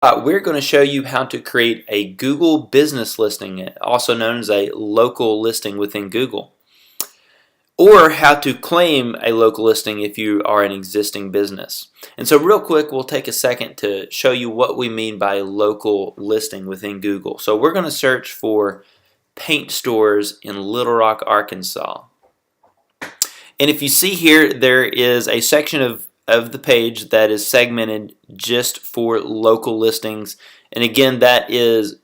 We're going to show you how to create a Google business listing, also known as a local listing within Google, or how to claim a local listing if you are an existing business. And so real quick, we'll take a second to show you what we mean by local listing within Google. So we're going to search for paint stores in Little Rock, Arkansas. And if you see here, there is a section of the page that is segmented just for local listings. And again, that is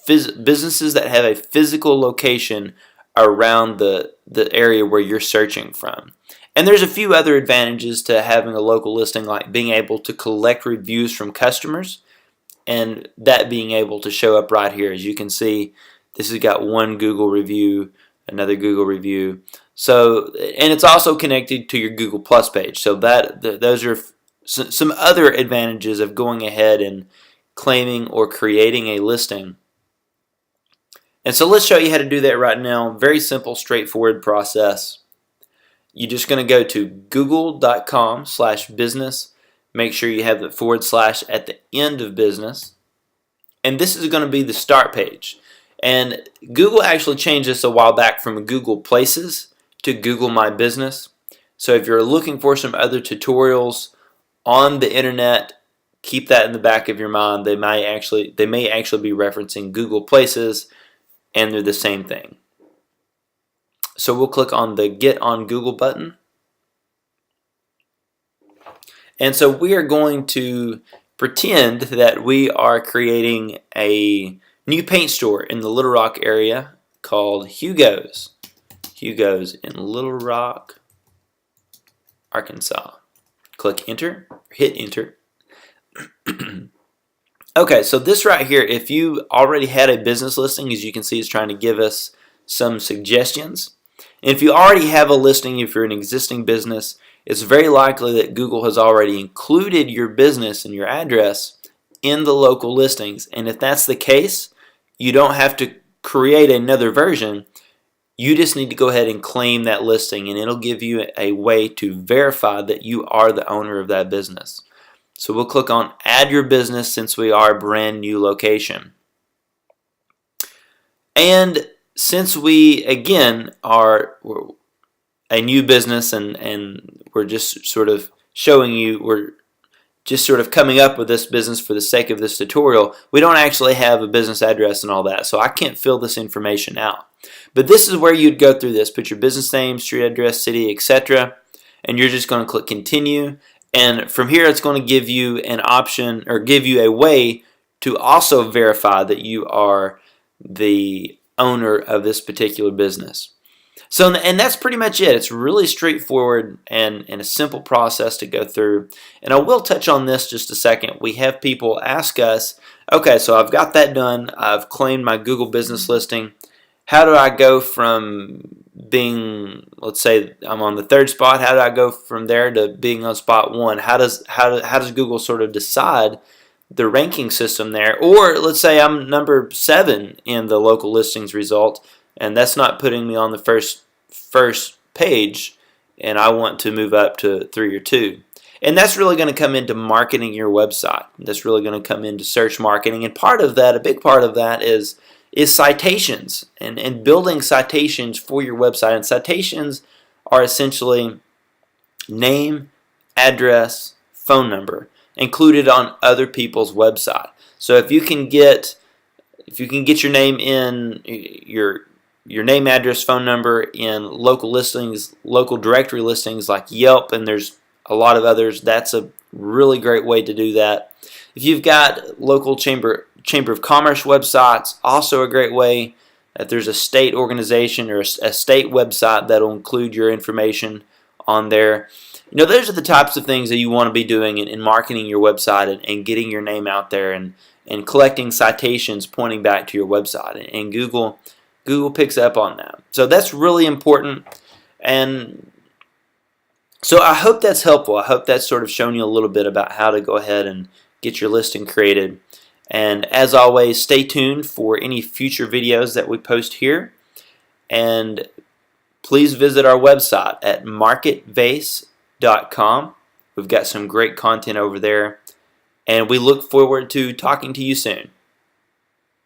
businesses that have a physical location around the area where you're searching from. And there's a few other advantages to having a local listing, like being able to collect reviews from customers, and that being able to show up right here. As you can see, this has got one Google review, another Google review. So, and it's also connected to your Google Plus page. So those are some other advantages of going ahead and claiming or creating a listing. And so let's show you how to do that right now. Very simple, straightforward process. You're just going to go to google.com/business. Make sure you have the / at the end of business. And this is going to be the start page. And Google actually changed this a while back from Google Places to Google My Business. So if you're looking for some other tutorials on the internet, keep that in the back of your mind. They may actually be referencing Google Places, and they're the same thing. So we'll click on the Get on Google button. And so we are going to pretend that we are creating a new paint store in the Little Rock area called Hugo's. Hugo's in Little Rock, Arkansas. Click enter, hit enter. Okay, so this right here, if you already had a business listing, as you can see, is trying to give us some suggestions. And if you already have a listing, if you're an existing business, it's very likely that Google has already included your business and your address in the local listings. And if that's the case, you don't have to create another version. You just need to go ahead and claim that listing, and it'll give you a way to verify that you are the owner of that business. So we'll click on Add Your Business since we are a brand new location. And since we, again, are a new business and we're just sort of showing you, we're just sort of coming up with this business for the sake of this tutorial, we don't actually have a business address and all that, so I can't fill this information out. But this is where you'd go through this. Put your business name, street address, city, etc. And you're just going to click continue. And from here, it's going to give you an option, or give you a way to also verify that you are the owner of this particular business. So, and that's pretty much it. It's really straightforward and a simple process to go through. And I will touch on this just a second. We have people ask us, okay, so I've got that done. I've claimed my Google business listing. How do I go from being, let's say I'm on the 3rd spot, how do I go from there to being on spot 1? How does Google sort of decide the ranking system there? Or let's say I'm number 7 in the local listings result, and that's not putting me on the first page, and I want to move up to 3 or 2. And that's really going to come into marketing your website. That's really going to come into search marketing, and part of that, a big part of that is citations and building citations for your website. And citations are essentially name, address, phone number included on other people's website. So if you can get your name in your name, address, phone number in local listings, local directory listings like Yelp, and there's a lot of others, that's a really great way to do that. If you've got local Chamber of Commerce websites, also a great way. If there's a state organization or a state website, that'll include your information on there. You know, those are the types of things that you want to be doing in marketing your website and getting your name out there and collecting citations pointing back to your website. And Google picks up on that. So that's really important. And so I hope that's helpful. I hope that's sort of shown you a little bit about how to go ahead and get your listing created. And as always, stay tuned for any future videos that we post here. And please visit our website at MarketVase.com. We've got some great content over there. and we look forward to talking to you soon.